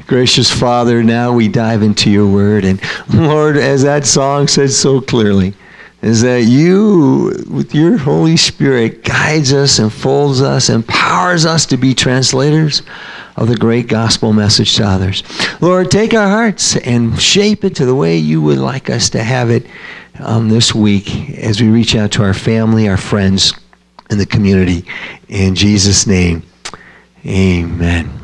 Gracious Father, now we dive into your word. And Lord, as that song said so clearly, is that you, with your Holy Spirit, guides us, enfolds us, empowers us to be translators of the great gospel message to others. Lord, take our hearts and shape it to the way you would like us to have it this week as we reach out to our family, our friends, and the community. In Jesus' name, amen.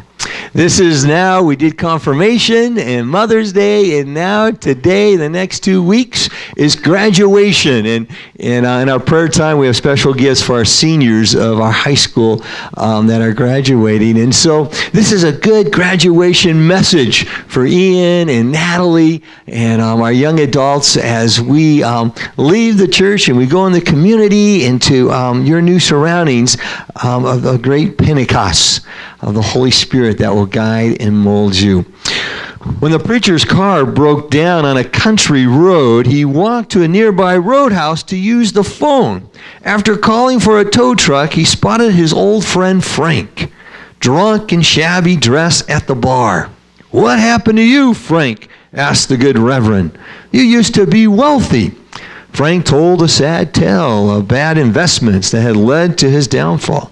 This is now, we did confirmation and Mother's Day, and now today, the next 2 weeks, is graduation. And in our prayer time, we have special gifts for our seniors of our high school that are graduating. And so this is a good graduation message for Ian and Natalie and our young adults as we leave the church and we go in the community into your new surroundings of a great Pentecost of the Holy Spirit that will guide and mold you. When the preacher's car broke down on a country road, he walked to a nearby roadhouse to use the phone. After calling for a tow truck, he spotted his old friend Frank, drunk and shabby dressed at the bar. "What happened to you, Frank?" asked the good Reverend. "You used to be wealthy." Frank told a sad tale of bad investments that had led to his downfall.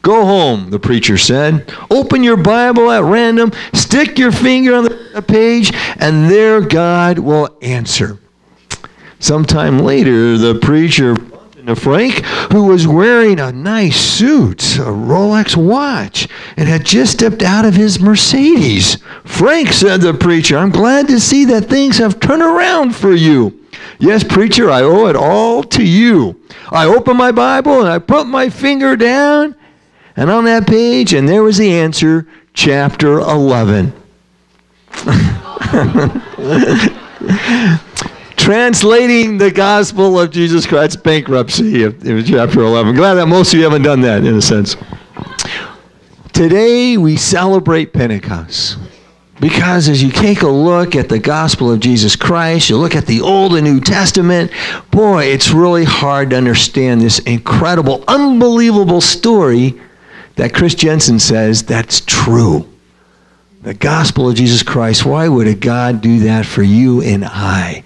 "Go home," the preacher said. "Open your Bible at random, stick your finger on the page, and there God will answer." Sometime later, the preacher bumped into Frank, who was wearing a nice suit, a Rolex watch, and had just stepped out of his Mercedes. "Frank," said the preacher, "I'm glad to see that things have turned around for you." "Yes, preacher, I owe it all to you. I opened my Bible and I put my finger down, and on that page, and there was the answer, chapter 11. Translating the gospel of Jesus Christ's bankruptcy in chapter 11. Glad that most of you haven't done that, in a sense. Today, we celebrate Pentecost. Because as you take a look at the gospel of Jesus Christ, you look at the Old and New Testament, boy, it's really hard to understand this incredible, unbelievable story that Chris Jensen says that's true. The gospel of Jesus Christ, why would a God do that for you and I?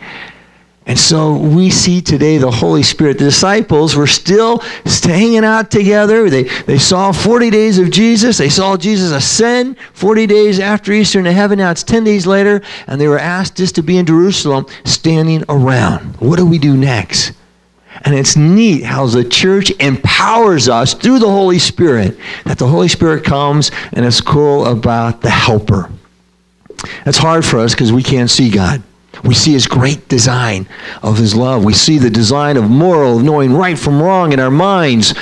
And so we see today the Holy Spirit. The disciples were still hanging out together. They saw 40 days of Jesus. They saw Jesus ascend 40 days after Easter into heaven. Now it's 10 days later, and they were asked just to be in Jerusalem, standing around. What do we do next? And it's neat how the church empowers us through the Holy Spirit, that the Holy Spirit comes, and it's cool about the helper. That's hard for us because we can't see God. We see his great design of his love. We see the design of moral, of knowing right from wrong in our minds.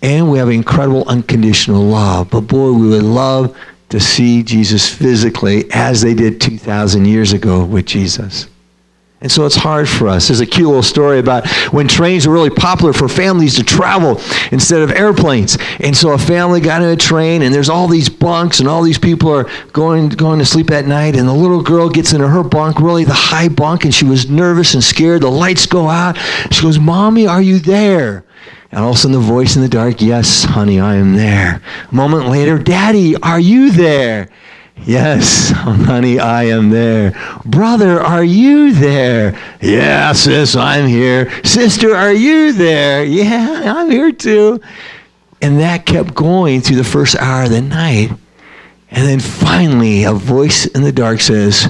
And we have incredible unconditional love. But boy, we would love to see Jesus physically as they did 2,000 years ago with Jesus. And so it's hard for us. There's a cute little story about when trains were really popular for families to travel instead of airplanes. And so a family got in a train, and there's all these bunks, and all these people are going to sleep at night. And the little girl gets into her bunk, really the high bunk, and she was nervous and scared. The lights go out. She goes, "Mommy, are you there?" And all of a sudden the voice in the dark, "Yes, honey, I am there." A moment later, "Daddy, are you there?" "Yes, honey, I am there." "Brother, are you there?" "Yeah, sis, I'm here." "Sister, are you there?" "Yeah, I'm here too." And that kept going through the first hour of the night. And then finally, a voice in the dark says,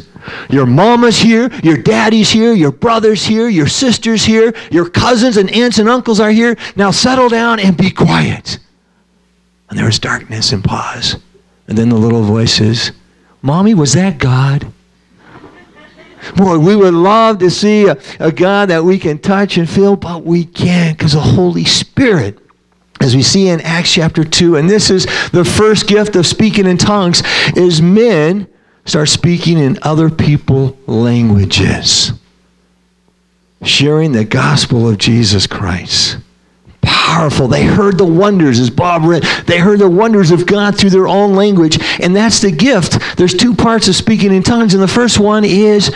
"Your mama's here, your daddy's here, your brother's here, your sister's here, your cousins and aunts and uncles are here. Now settle down and be quiet." And there was darkness and pause. And then the little voice says, "Mommy, was that God?" Boy, we would love to see a God that we can touch and feel, but we can't because the Holy Spirit, as we see in Acts chapter 2, and this is the first gift of speaking in tongues, is men start speaking in other people's languages, sharing the gospel of Jesus Christ. Powerful. They heard the wonders, as Bob read. They heard the wonders of God through their own language, and that's the gift. There's two parts of speaking in tongues, and the first one is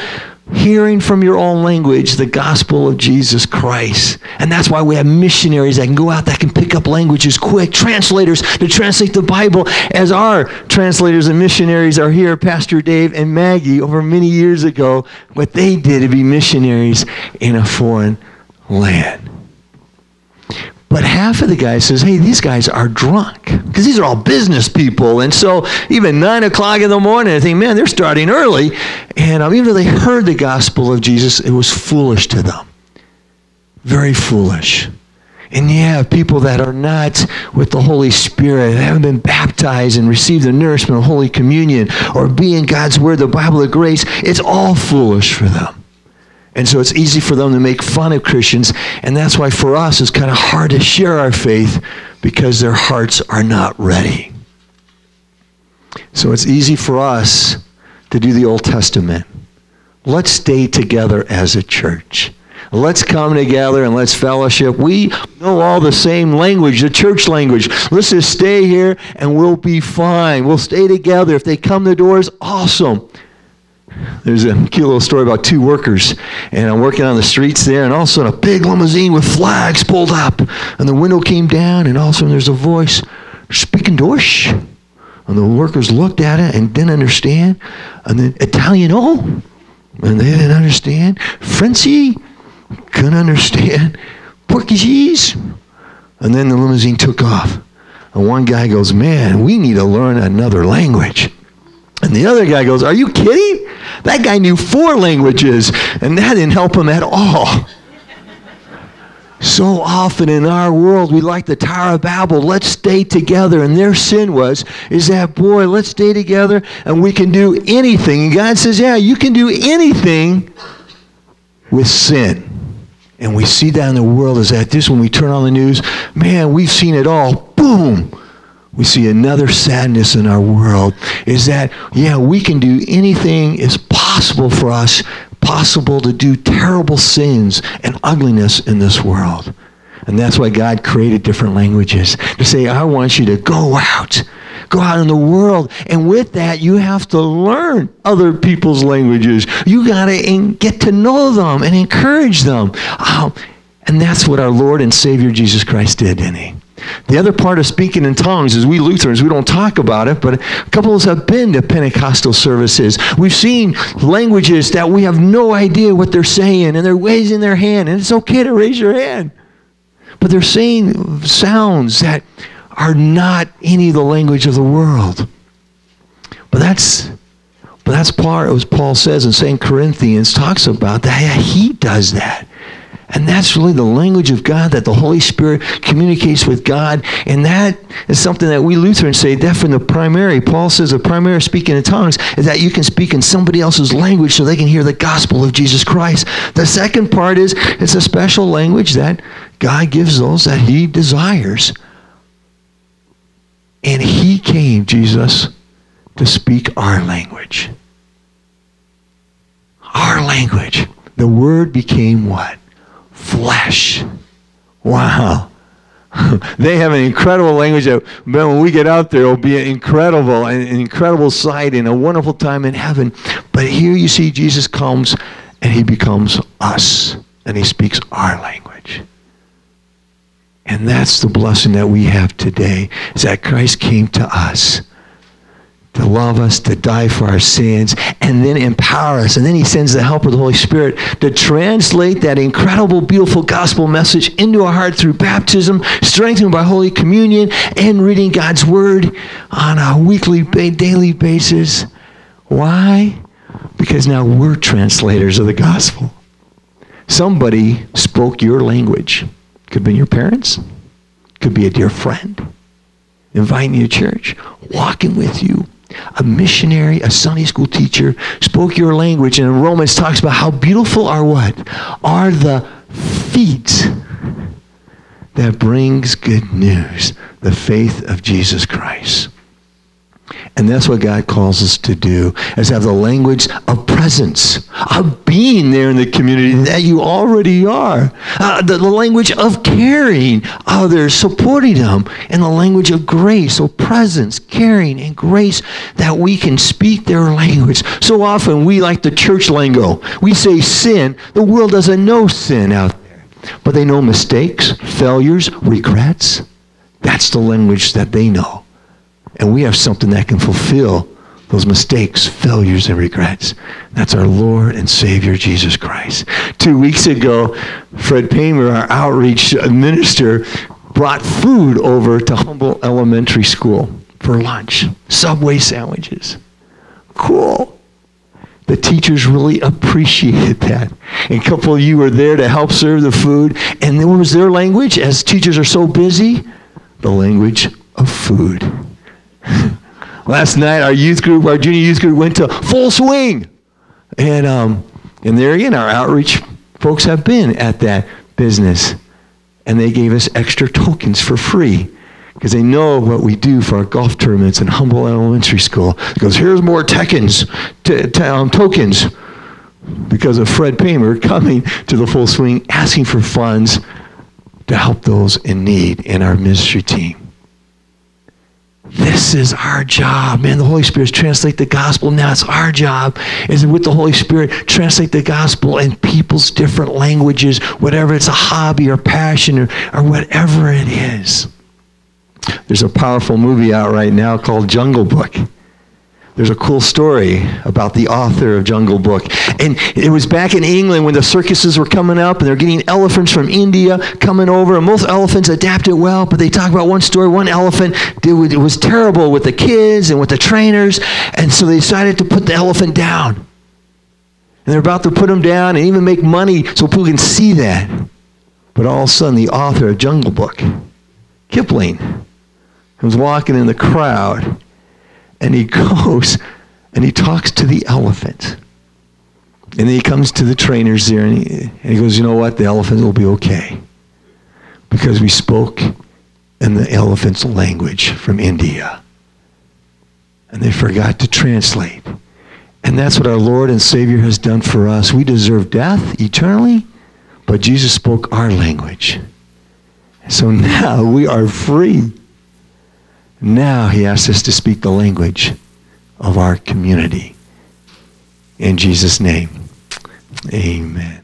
hearing from your own language the gospel of Jesus Christ. And that's why we have missionaries that can go out, that can pick up languages quick, translators to translate the Bible, as our translators and missionaries are here, Pastor Dave and Maggie, over many years ago, what they did to be missionaries in a foreign land. But half of the guys says, hey, these guys are drunk. Because these are all business people. And so even 9 o'clock in the morning, I think, man, they're starting early. And even though they heard the gospel of Jesus, it was foolish to them. Very foolish. And you have people that are not with the Holy Spirit, that haven't been baptized and received the nourishment of Holy Communion, or be in God's Word, the Bible of grace. It's all foolish for them. And so it's easy for them to make fun of Christians, and that's why for us it's kind of hard to share our faith, because their hearts are not ready. So it's easy for us to do the Old Testament. Let's stay together as a church. Let's come together and let's fellowship. We know all the same language, the church language. Let's just stay here and we'll be fine. We'll stay together. If they come to the doors, awesome. There's a cute little story about 2 workers, and I'm working on the streets there, and all of a sudden a big limousine with flags pulled up, and the window came down, and all of a sudden there's a voice, speaking Deutsch. And the workers looked at it and didn't understand. And then Italiano, and they didn't understand. Frenchy, couldn't understand. Portuguese. And then the limousine took off. And one guy goes, man, we need to learn another language. And the other guy goes, are you kidding? That guy knew 4 languages, and that didn't help him at all. So often in our world, we like the Tower of Babel. Let's stay together. And their sin is that, boy, let's stay together, and we can do anything. And God says, yeah, you can do anything with sin. And we see that in the world is that this, when we turn on the news, man, we've seen it all. Boom. We see another sadness in our world is that, yeah, we can do anything is possible for us, possible to do terrible sins and ugliness in this world. And that's why God created different languages to say, I want you to go out in the world. And with that, you have to learn other people's languages. You got to get to know them and encourage them. And that's what our Lord and Savior Jesus Christ did, didn't he? The other part of speaking in tongues is we Lutherans, we don't talk about it, but a couple of us have been to Pentecostal services. We've seen languages that we have no idea what they're saying, and they're raising their hand, and it's okay to raise your hand. But they're saying sounds that are not any of the language of the world. But that's part of what Paul says in 2 Corinthians, talks about that. Yeah, he does that. And that's really the language of God, that the Holy Spirit communicates with God. And that is something that we Lutherans say, that from the primary, Paul says the primary speaking in tongues is that you can speak in somebody else's language so they can hear the gospel of Jesus Christ. The second part is it's a special language that God gives those that he desires. And he came, Jesus, to speak our language. Our language. The Word became what? Flesh. Wow. They have an incredible language that when we get out there, it'll be an incredible sight and a wonderful time in heaven. But here you see Jesus comes and he becomes us. And he speaks our language. And that's the blessing that we have today, is that Christ came to us to love us, to die for our sins, and then empower us. And then he sends the help of the Holy Spirit to translate that incredible, beautiful gospel message into our heart through baptism, strengthened by Holy Communion, and reading God's Word on a weekly, daily basis. Why? Because now we're translators of the gospel. Somebody spoke your language. Could be your parents. Could be a dear friend. Inviting you to church. Walking with you. A missionary, a Sunday school teacher, spoke your language. And in Romans talks about how beautiful are what? Are the feet that brings good news. The faith of Jesus Christ. And that's what God calls us to do, is have the language of presence, of being there in the community that you already are. The language of caring others, supporting them, and the language of grace, so presence, caring, and grace, that we can speak their language. So often we like the church lingo. We say sin. The world doesn't know sin out there, but they know mistakes, failures, regrets. That's the language that they know. And we have something that can fulfill those mistakes, failures, and regrets. That's our Lord and Savior, Jesus Christ. 2 weeks ago, Fred Paymer, our outreach minister, brought food over to Humble Elementary School for lunch. Subway sandwiches. Cool. The teachers really appreciated that. And a couple of you were there to help serve the food. And what was their language? As teachers are so busy, the language of food. Last night, our junior youth group went to Full Swing. And there again, our outreach folks have been at that business. And they gave us extra tokens for free, because they know what we do for our golf tournaments in Humble Elementary School. It goes, here's more tokens, because of Fred Paymer coming to the Full Swing, asking for funds to help those in need in our ministry team. This is our job, man. The Holy Spirit translate the gospel. Now it's our job, is with the Holy Spirit, translate the gospel in people's different languages, whatever it's a hobby or passion or whatever it is. There's a powerful movie out right now called Jungle Book. There's a cool story about the author of Jungle Book. And it was back in England when the circuses were coming up, and they're getting elephants from India coming over, and most elephants adapted well, but they talk about one story. One elephant, it was terrible with the kids and with the trainers, and so they decided to put the elephant down. And they're about to put him down and even make money so people can see that. But all of a sudden, the author of Jungle Book, Kipling, was walking in the crowd, and he goes and he talks to the elephant. And then he comes to the trainers there, and he goes, you know what? The elephant will be okay, because we spoke in the elephant's language from India. And they forgot to translate. And that's what our Lord and Savior has done for us. We deserve death eternally, but Jesus spoke our language. So now we are free. Now he asks us to speak the language of our community. In Jesus' name, amen.